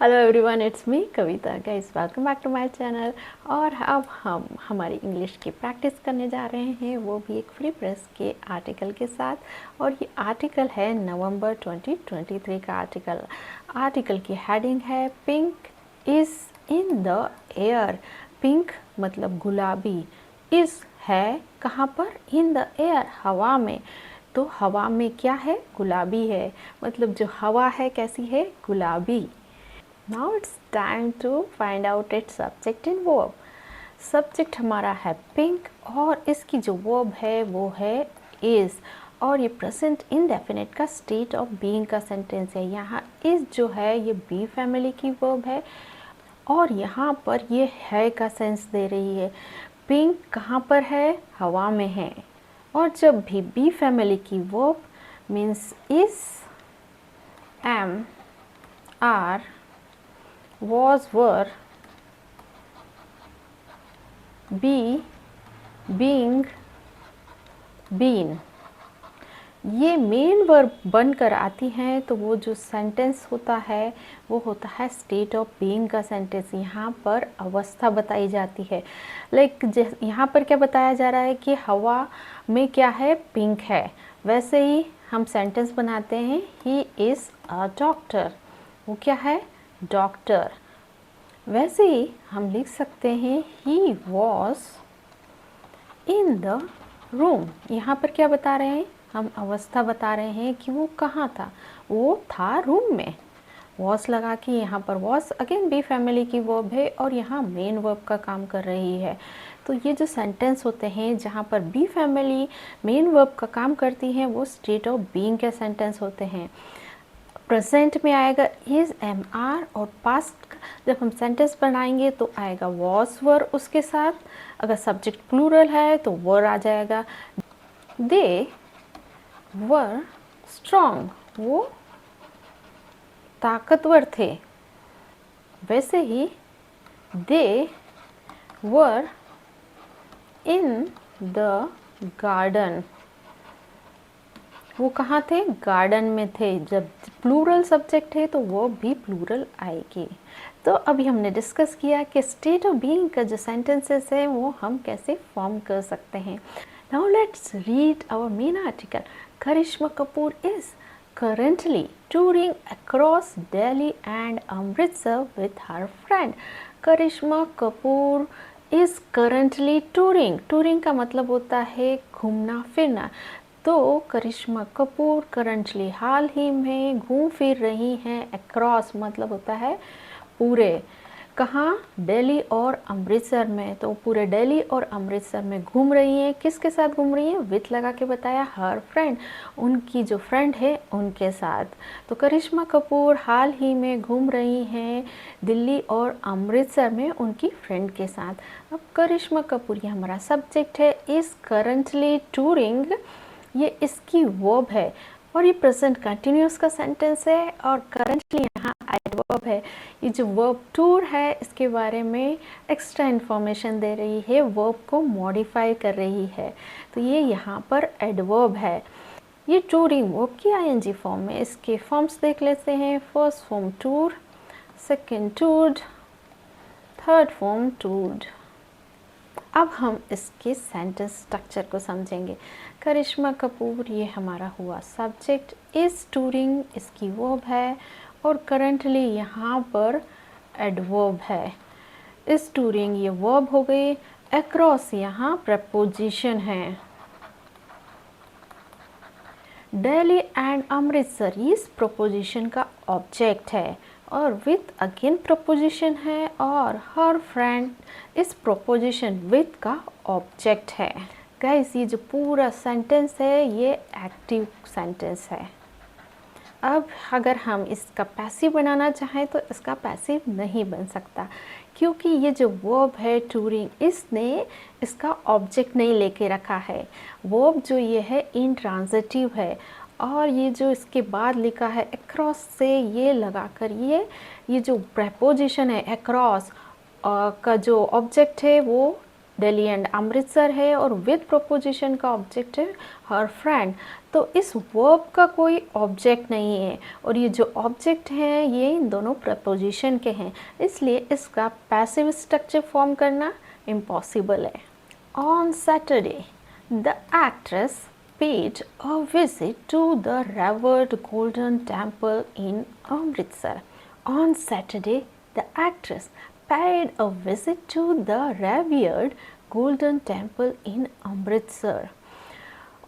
Hello everyone, it's me Kavita. Guys, welcome back to my channel. और अब हम हमारी इंग्लिश की प्रैक्टिस करने जा रहे हैं, वो भी एक फ्री प्रेस के आर्टिकल के साथ। और ये आर्टिकल है नवंबर 2023 का आर्टिकल की हेडिंग है pink is in the air. Pink मतलब गुलाबी, इज़ है कहाँ पर, इन द एयर हवा में। तो हवा में क्या है, गुलाबी है, मतलब जो हवा है कैसी है, गुलाबी। Now it's time to find out its subject and verb. Subject हमारा है पिंक और इसकी जो वर्ब है वो है इज़। और ये प्रेजेंट इंडेफिनिट का स्टेट ऑफ बीइंग का सेंटेंस है। यहाँ इज़ जो है ये बी फैमिली की वर्ब है और यहाँ पर ये है का सेंस दे रही है। पिंक कहाँ पर है, हवा में है। और जब भी बी फैमिली की verb means is, am, are, was, were, be, being, been, ये मेन वर्ब बनकर आती हैं तो वो जो सेंटेंस होता है वो होता है स्टेट ऑफ बीइंग का सेंटेंस। यहाँ पर अवस्था बताई जाती है। यहाँ पर क्या बताया जा रहा है कि हवा में क्या है, पिंक है। वैसे ही हम सेंटेंस बनाते हैं ही इज़ अ डॉक्टर, वो क्या है, डॉक्टर। वैसे ही हम लिख सकते हैं he was in the room. यहाँ पर क्या बता रहे हैं, हम अवस्था बता रहे हैं कि वो कहाँ था, वो था रूम में। वॉज लगा के यहाँ पर वॉज अगेन बी फैमिली की वर्ब है और यहाँ मेन वर्ब का काम कर रही है। तो ये जो सेंटेंस होते हैं जहाँ पर बी फैमिली मेन वर्ब का काम करती हैं वो स्टेट ऑफ बीइंग के सेंटेंस होते हैं। प्रेजेंट में आएगा इज, एम, आर और पास्ट जब हम सेंटेंस बनाएंगे तो आएगा वॉज, वर उसके साथ। अगर सब्जेक्ट प्लूरल है तो वर आ जाएगा। दे वर स्ट्रॉन्ग, वो ताकतवर थे। वैसे ही दे वर इन द गार्डन, वो कहाँ थे, गार्डन में थे। जब प्लूरल सब्जेक्ट है तो वो भी प्लूरल आएगी। तो अभी हमने डिस्कस किया कि स्टेट ऑफ बीइंग का जो सेंटेंसेस है वो हम कैसे फॉर्म कर सकते हैं। Now let's read our main article. Karishma Kapoor is currently touring across Delhi and Amritsar with her friend. Karishma Kapoor is currently touring। touring का मतलब होता है घूमना फिरना। तो करिश्मा कपूर करंटली हाल ही में घूम फिर रही हैं। अक्रॉस मतलब होता है पूरे, कहाँ, दिल्ली और अमृतसर में। तो पूरे दिल्ली और अमृतसर में घूम रही हैं। किसके साथ घूम रही हैं, विथ लगा के बताया, हर फ्रेंड, उनकी जो फ्रेंड है उनके साथ। तो करिश्मा कपूर हाल ही में घूम रही हैं दिल्ली और अमृतसर में उनकी फ्रेंड के साथ। अब करिश्मा कपूर ये हमारा सब्जेक्ट है, इज़ करंटली टूरिंग, ये इसकी वर्ब है और ये प्रेजेंट कंटिन्यूस का सेंटेंस है और करंटली यहाँ एडवर्ब है। ये जो वर्ब टूर है इसके बारे में एक्स्ट्रा इन्फॉर्मेशन दे रही है, वर्ब को मॉडिफाई कर रही है। तो ये यहाँ पर एडवर्ब है। ये टूरिंग वर्ब की आईएनजी फॉर्म में। इसके फॉर्म्स देख लेते हैं। First form tour, second toured, third form toured. अब हम इसके सेंटेंस स्ट्रक्चर को समझेंगे। करिश्मा कपूर ये हमारा हुआ सब्जेक्ट, इज़ टूरिंग इसकी वर्ब है और करंटली यहाँ पर एडवर्ब है। इज़ टूरिंग ये वर्ब हो गई, अक्रॉस यहाँ प्रपोजिशन है। दिल्ली एंड अमृतसर इस प्रपोजिशन का ऑब्जेक्ट है और विथ अगेन प्रपोजिशन है और हर फ्रेंड इस प्रपोजिशन विथ का ऑब्जेक्ट है। गाइस, ये जो पूरा सेंटेंस है ये एक्टिव सेंटेंस है। अब अगर हम इसका पैसिव बनाना चाहें तो इसका पैसिव नहीं बन सकता, क्योंकि ये जो वर्ब है टूरिंग, इसने इसका ऑब्जेक्ट नहीं लेके रखा है। वर्ब जो ये है इंट्रांजिटिव है और ये जो इसके बाद लिखा है अक्रॉस से ये लगाकर ये जो प्रेपोजिशन है अक्रॉस का जो ऑब्जेक्ट है वो दिल्ली एंड अमृतसर है और विद प्रोपोजिशन का ऑब्जेक्ट है हर फ्रेंड। तो इस वर्ब का कोई ऑब्जेक्ट नहीं है और ये जो ऑब्जेक्ट हैं ये इन दोनों प्रपोजिशन के हैं, इसलिए इसका पैसिव स्ट्रक्चर फॉर्म करना इम्पॉसिबल है। On Saturday the actress paid a visit to the revered Golden Temple in Amritsar. On Saturday, the actress paid a visit to the revered Golden Temple in Amritsar.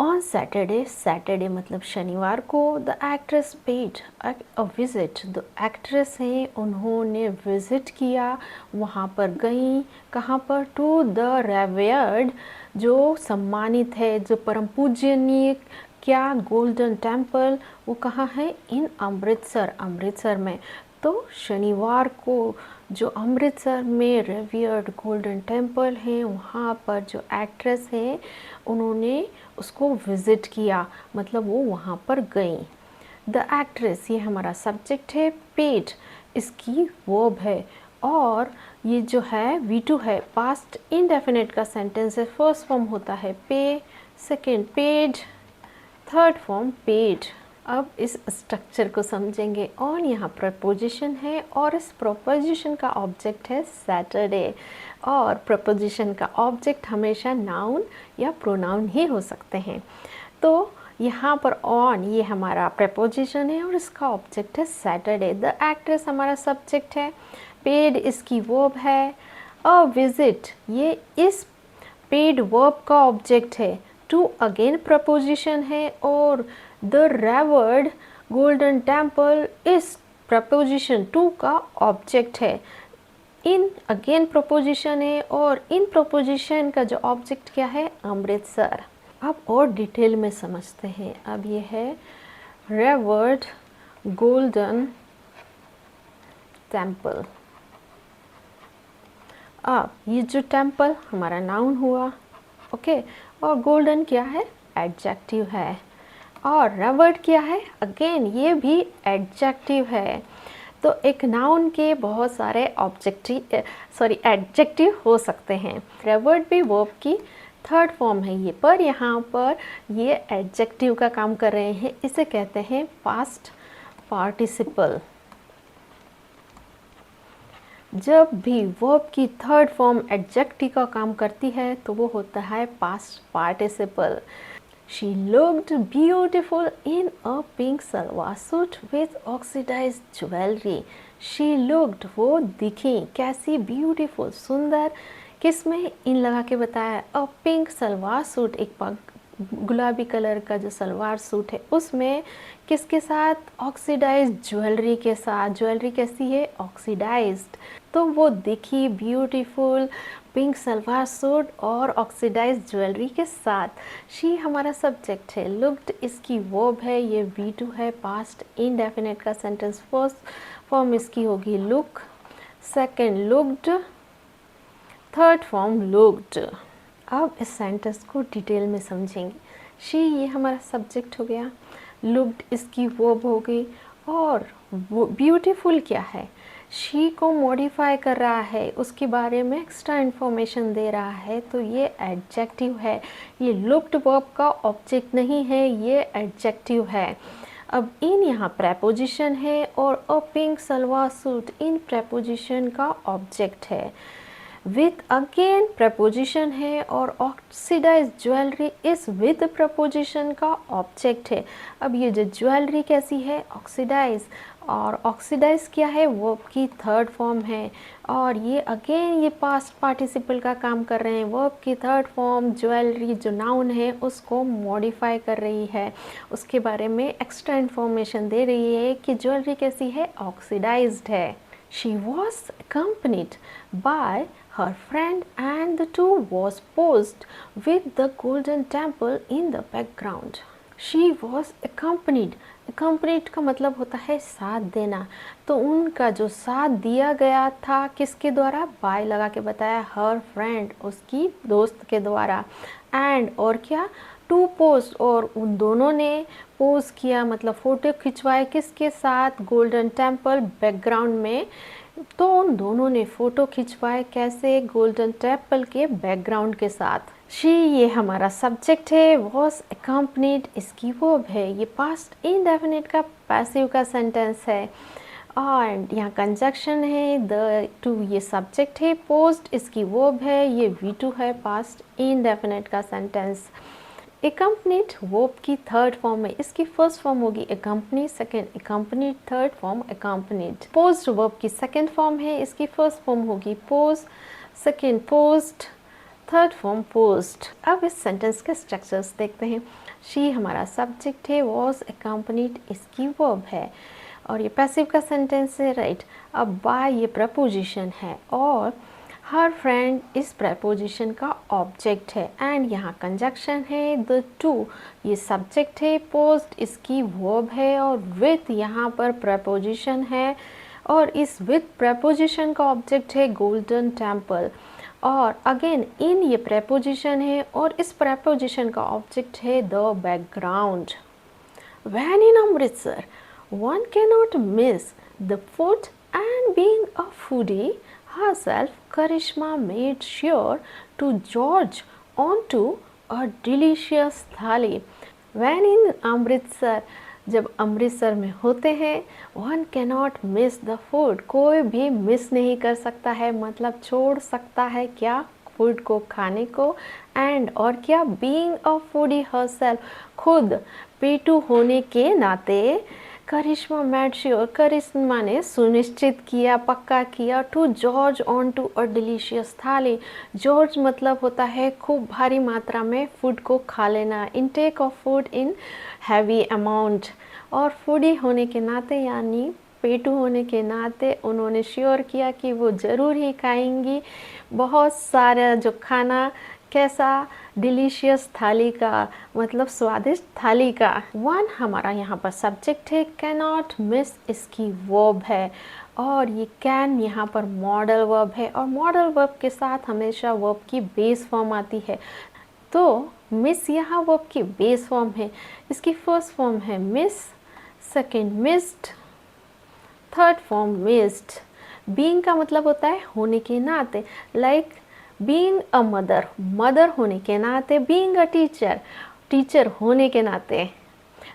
On Saturday, Saturday मतलब शनिवार को, the actress paid a visit, the actress हैं उन्होंने visit किया, वहाँ पर गई, कहाँ पर, टू द रेवेयर्ड, जो सम्मानित है, जो परम पूजनीय क्या, गोल्डन टेम्पल, वो कहाँ है, इन अमृतसर, अमृतसर में। तो शनिवार को जो अमृतसर में रेवियर्ड गोल्डन टेम्पल है वहाँ पर जो एक्ट्रेस है उन्होंने उसको विज़िट किया, मतलब वो वहाँ पर गई। द एक्ट्रेस ये हमारा सब्जेक्ट है, पेड इसकी वर्ब है और ये जो है V2 है, पास्ट इंडेफिनिट का सेंटेंस है। फर्स्ट फॉर्म होता है पे, second paid, third form paid. अब इस स्ट्रक्चर को समझेंगे। ऑन यहाँ प्रपोजिशन है और इस प्रपोजिशन का ऑब्जेक्ट है सैटरडे, और प्रपोजिशन का ऑब्जेक्ट हमेशा नाउन या प्रोनाउन ही हो सकते हैं। तो यहाँ पर ऑन ये हमारा प्रपोजिशन है और इसका ऑब्जेक्ट है सैटरडे। द एक्ट्रेस हमारा सब्जेक्ट है, पेड इसकी वर्ब है, अ विजिट ये इस पेड वर्ब का ऑब्जेक्ट है, टू अगेन प्रपोजिशन है और द रेवर्ड गोल्डन टेम्पल इस प्रपोजिशन टू का ऑब्जेक्ट है। इन अगेन प्रपोजिशन है और इन प्रपोजिशन का जो ऑब्जेक्ट क्या है, अमृतसर। अब और डिटेल में समझते हैं। अब ये है रेवर्ड गोल्डन टेम्पल। अब ये जो टेम्पल हमारा नाउन हुआ, ओके, और गोल्डन क्या है, एडजेक्टिव है, और रेवर्ड क्या है, अगेन ये भी एडजेक्टिव है। तो एक नाउन के बहुत सारे एडजेक्टिव हो सकते हैं। रेवर्ड भी वर्ब की थर्ड फॉर्म है ये, पर यहाँ पर ये एडजेक्टिव का काम कर रहे हैं, इसे कहते हैं पास्ट पार्टिसिपल। जब भी वर्ब की थर्ड फॉर्म एडजेक्टिव का काम करती है तो वो होता है past participle. She looked beautiful in a pink salwar suit with oxidized jewelry. She looked वो दिखी कैसी, beautiful सुंदर, किस में इन लगा के बताया, अ पिंक सलवार सूट, एक गुलाबी कलर का जो सलवार सूट है उसमें किसके साथ, ऑक्सीडाइज्ड ज्वेलरी के साथ। ज्वेलरी कैसी है, ऑक्सीडाइज्ड। तो वो दिखी ब्यूटीफुल पिंक सलवार सूट और ऑक्सीडाइज्ड ज्वेलरी के साथ। शी हमारा सब्जेक्ट है, लुक्ड इसकी वर्ब है, ये V2 है, पास्ट इंडेफिनिट का सेंटेंस। फर्स्ट फॉर्म इसकी होगी look, second looked, third form looked. अब इस सेंटेंस को डिटेल में समझेंगे। शी ये हमारा सब्जेक्ट हो गया, लुक्ड इसकी वर्ब हो गई, और ब्यूटीफुल क्या है, शी को मॉडिफाई कर रहा है, उसके बारे में एक्स्ट्रा इन्फॉर्मेशन दे रहा है, तो ये एडजेक्टिव है। ये लुक्ड वर्ब का ऑब्जेक्ट नहीं है, ये एडजेक्टिव है। अब इन यहाँ प्रेपोजिशन है और a pink salwar suit in preposition का ऑब्जेक्ट है। विथ अगेन प्रपोजिशन है और ऑक्सीडाइज ज्वेलरी इस विद प्रपोजिशन का ऑब्जेक्ट है। अब ये जो ज्वेलरी कैसी है, ऑक्सीडाइज, और ऑक्सीडाइज क्या है, वर्ब की थर्ड फॉर्म है, और ये अगेन ये पास्ट पार्टिसिपल का काम कर रहे हैं। वर्ब की थर्ड फॉर्म ज्वेलरी जो नाउन है उसको मॉडिफाई कर रही है, उसके बारे में एक्स्ट्रा इन्फॉर्मेशन दे रही है कि ज्वेलरी कैसी है, ऑक्सीडाइज्ड है। She was accompanied by her friend and the two was posed with the golden temple in the background. She was accompanied. Accompanied का मतलब होता है साथ देना, तो उनका जो साथ दिया गया था किसके द्वारा, by लगा के बताया, her friend उसकी दोस्त के द्वारा, and और क्या, टू पोस्ट, और उन दोनों ने पोज किया मतलब फ़ोटो खिंचवाए किसके साथ, गोल्डन टेम्पल बैकग्राउंड में तो उन दोनों ने फ़ोटो खिंचवाए, कैसे? गोल्डन टेम्पल के बैकग्राउंड के साथ। शी ये हमारा सब्जेक्ट है, वॉज अकम्पनीड इसकी वर्ब है, ये पास्ट इंडेफिनिट का पैसिव का सेंटेंस है। और यहाँ कंजक्शन है, द टू ये सब्जेक्ट है, पोस्ट इसकी वर्ब है, ये V2 है, पास्ट इंडेफिनिट का सेंटेंस। accompanied वर्ब की थर्ड फॉर्म है, इसकी फर्स्ट फॉर्म होगी accompany, second accompanied, third form accompanied। Post verb की सेकेंड फॉर्म है, इसकी फर्स्ट फॉर्म होगी post, second post, third form post. अब इस सेंटेंस के स्ट्रक्चर्स देखते हैं। शी हमारा सब्जेक्ट है, वॉज accompanied इसकी वर्ब है, और ये पैसिव का सेंटेंस है, राइट। अब बाय ये प्रपोजिशन है, और हर फ्रेंड इस प्रपोजिशन का ऑब्जेक्ट है, एंड यहाँ कंजक्शन है, द टू ये सब्जेक्ट है, पोस्ट इसकी वर्ब है, और विथ यहाँ पर प्रपोजिशन है, और इस विथ प्रपोजिशन का ऑब्जेक्ट है गोल्डन टेम्पल, और अगेन इन ये प्रपोजिशन है, और इस प्रपोजिशन का ऑब्जेक्ट है the background. When in Amritsar, one cannot miss the food, and being a foodie herself, Karishma made sure to George onto a delicious थाली। When in Amritsar, जब अमृतसर में होते हैं, one cannot miss the food, कोई भी miss नहीं कर सकता है, मतलब छोड़ सकता है क्या? फूड को खाने को। एंड और क्या? बीइंग अ फूडी हरसेल्फ, खुद पेटू होने के नाते, करिश्मा मेड श्योर करिश्मा ने सुनिश्चित किया, पक्का किया, to gorge on to a delicious thali. Gorge मतलब होता है खूब भारी मात्रा में फूड को खा लेना, intake of food in heavy amount. और फूडी होने के नाते यानी पेटू होने के नाते उन्होंने श्योर किया कि वो ज़रूर ही खाएंगी बहुत सारा जो खाना, कैसा? डिलीशियस थाली का, मतलब स्वादिष्ट थाली का। वन हमारा यहाँ पर सब्जेक्ट है, कैन नॉट मिस इसकी वर्ब है, और ये कैन यहाँ पर मॉडल वर्ब है, और मॉडल वर्ब के साथ हमेशा वर्ब की बेस फॉर्म आती है। तो मिस यहाँ वर्ब की बेस फॉर्म है, इसकी फर्स्ट फॉर्म है miss, second missed, third form missed. Being का मतलब होता है होने के नाते, like being a mother, mother होने के नाते, बीइंग अ टीचर, टीचर होने के नाते।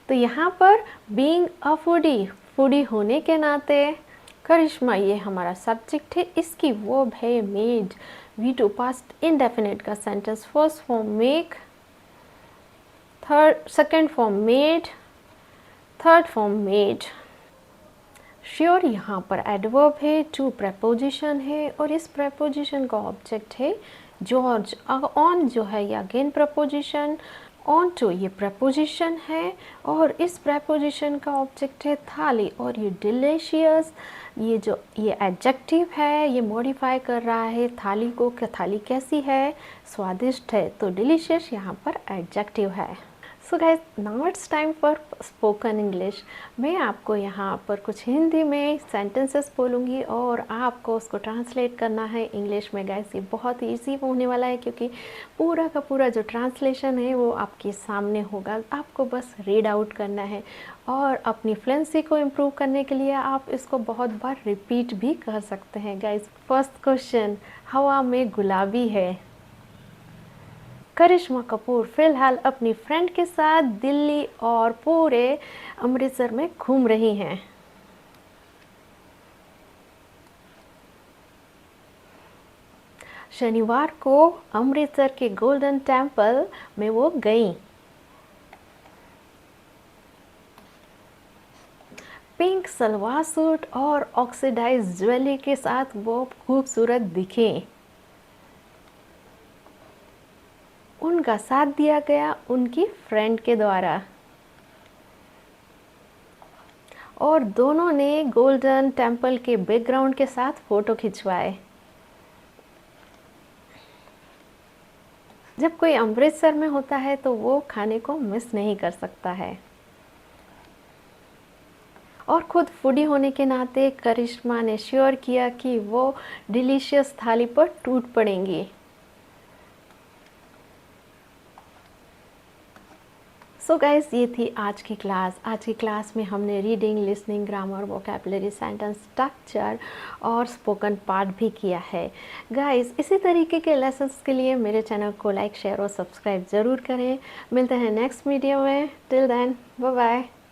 तो यहाँ पर बीइंग अ फूडी, फूडी होने के नाते। करिश्मा ये हमारा सब्जेक्ट है, इसकी वर्ब है मेड, V2 पास्ट इंडेफिनिट का sentence, first form make, third second form made, third form made. Sure यहाँ पर एडवर्ब है, टू प्रपोजिशन है, और इस प्रपोजिशन का ऑब्जेक्ट है जॉर्ज। ऑन जो है ये अगेन प्रपोजिशन, ऑन टू ये प्रपोजिशन है, और इस प्रपोजिशन का ऑब्जेक्ट है थाली, और ये डिलीशियस ये जो ये एडजेक्टिव है ये मॉडिफाई कर रहा है थाली को, कि थाली कैसी है? स्वादिष्ट है। तो डिलीशियस यहाँ पर एडजेक्टिव है। So guys now it's time for spoken English. मैं आपको यहाँ पर कुछ हिंदी में सेंटेंसेस बोलूँगी और आपको उसको ट्रांसलेट करना है इंग्लिश में। गाइज ये बहुत ईजी होने वाला है, क्योंकि पूरा का पूरा जो ट्रांसलेशन है वो आपके सामने होगा, आपको बस रीड आउट करना है। और अपनी फ्लुएंसी को इम्प्रूव करने के लिए आप इसको बहुत बार रिपीट भी कर सकते हैं। गाइज फर्स्ट क्वेश्चन, हवा में गुलाबी है। करिश्मा कपूर फिलहाल अपनी फ्रेंड के साथ दिल्ली और पूरे अमृतसर में घूम रही हैं। शनिवार को अमृतसर के गोल्डन टेम्पल में वो गईं। पिंक सलवार सूट और ऑक्सीडाइज ज्वेलरी के साथ वो खूबसूरत दिखे। उनका साथ दिया गया उनकी फ्रेंड के द्वारा, और दोनों ने गोल्डन टेम्पल के बैकग्राउंड के साथ फोटो खिंचवाए। जब कोई अमृतसर में होता है तो वो खाने को मिस नहीं कर सकता है। और खुद फूडी होने के नाते करिश्मा ने श्योर किया कि वो डिलीशियस थाली पर टूट पड़ेंगी। सो गाइस, ये थी आज की क्लास। आज की क्लास में हमने reading, listening, grammar, vocabulary, sentence structure और स्पोकन पार्ट भी किया है। गाइस, इसी तरीके के लेसन्स के लिए मेरे चैनल को लाइक, शेयर और सब्सक्राइब ज़रूर करें। मिलते हैं नेक्स्ट वीडियो में। Till then, bye bye.